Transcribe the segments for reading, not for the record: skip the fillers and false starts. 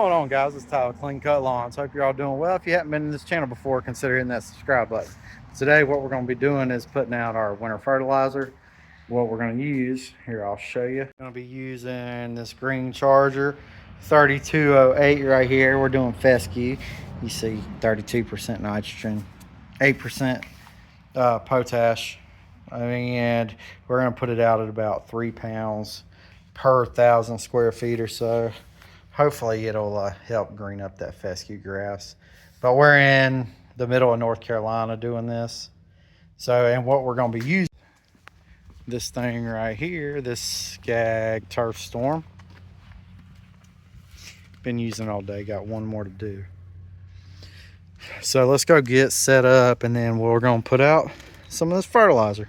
going on, guys? It's Tyler, Clean Cut Lawns. Hope you're all doing well. If you haven't been in this channel before, consider hitting that subscribe button. Today what we're going to be doing is putting out our winter fertilizer. What we're going to use here, I'll show you. I'm going to be using this green Charger 3208 right here. We're doing fescue. You see 32% nitrogen, 8% potash, and we're going to put it out at about 3 pounds per 1,000 square feet or so. Hopefully it'll help green up that fescue grass. But we're in the middle of North Carolina doing this. So, and what we're going to be using, this thing right here, this SCAG TURFSTORM. Been using it all day, got one more to do. So let's go get set up, and then we're going to put out some of this fertilizer.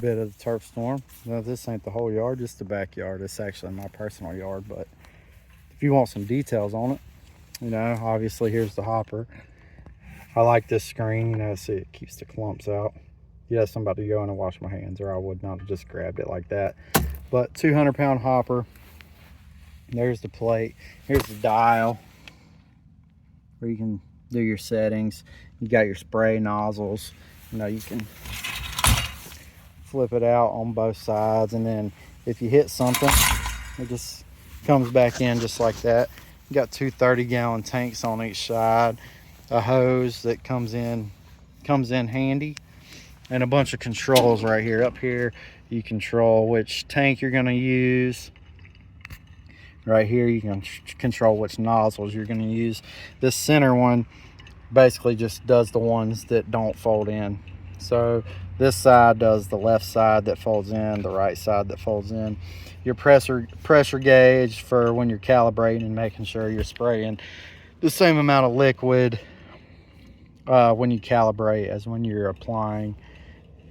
Bit of the TURFSTORM. Now, this ain't the whole yard, just the backyard. It's actually my personal yard, but if you want some details on it, you know, obviously here's the hopper. I like this screen, you know, see it keeps the clumps out. Yes, I'm about to go in and wash my hands, or I would not have just grabbed it like that. But 200-pound hopper. There's the plate. Here's the dial where you can do your settings. You got your spray nozzles. You know, you can flip it out on both sides, and then if you hit something, it just comes back in just like that. You got two 30-gallon tanks on each side, a hose that comes in handy, and a bunch of controls right here. Up here you control which tank you're going to use. Right here you can control which nozzles you're going to use. This center one basically just does the ones that don't fold in. So this side does the left side that folds in, the right side that folds in. Your pressure gauge for when you're calibrating and making sure you're spraying the same amount of liquid when you calibrate as when you're applying.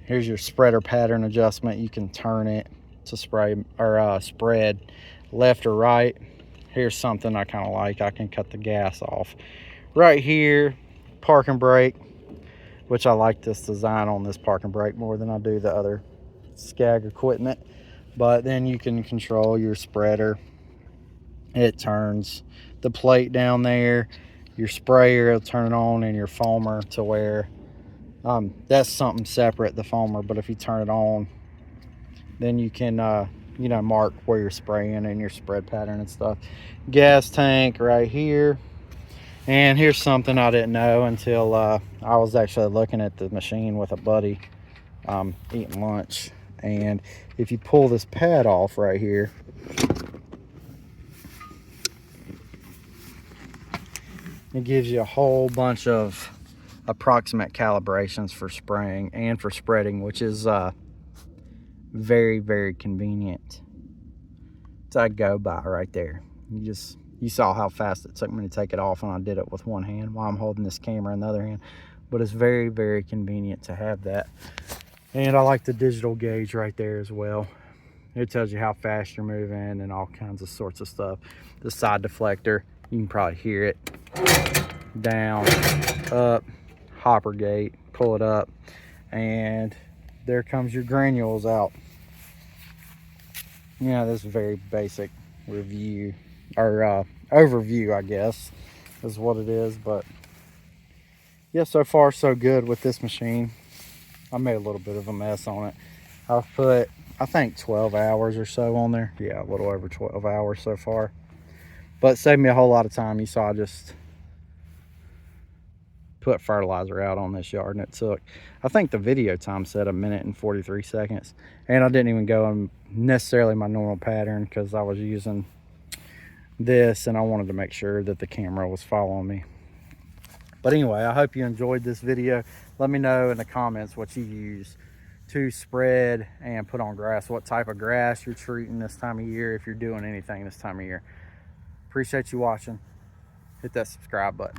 Here's your spreader pattern adjustment. You can turn it to spray or spread left or right. Here's something I kind of like. I can cut the gas off. Right here, park and brake, which I like this design on this park and brake more than I do the other SCAG equipment. But then you can control your spreader. It turns the plate down there. Your sprayer will turn it on, and your foamer to where that's something separate, the foamer. But if you turn it on, then you can you know, mark where you're spraying and your spread pattern and stuff. Gas tank right here. And here's something I didn't know until I was actually looking at the machine with a buddy eating lunch. And if you pull this pad off right here, it gives you a whole bunch of approximate calibrations for spraying and for spreading, which is very, very convenient. It's a go by right there. You just You saw how fast it took me to take it off, and I did it with one hand while I'm holding this camera in the other hand. But it's very, very convenient to have that. And I like the digital gauge right there as well. It tells you how fast you're moving and all kinds of sorts of stuff. The side deflector, you can probably hear it. Down, up, hopper gate, pull it up, and there comes your granules out. Yeah, this is a very basic review, or overview, I guess, is what it is. But yeah, so far so good with this machine. I made a little bit of a mess on it. I've put, I think, 12 hours or so on there. Yeah, a little over 12 hours so far. But it saved me a whole lot of time. You saw I just put fertilizer out on this yard, and it took, I think the video time said 1 minute and 43 seconds. And I didn't even go in necessarily my normal pattern because I was using this and I wanted to make sure that the camera was following me. But anyway, I hope you enjoyed this video. Let me know in the comments what you use to spread and put on grass, what type of grass you're treating this time of year, if you're doing anything this time of year. Appreciate you watching. Hit that subscribe button.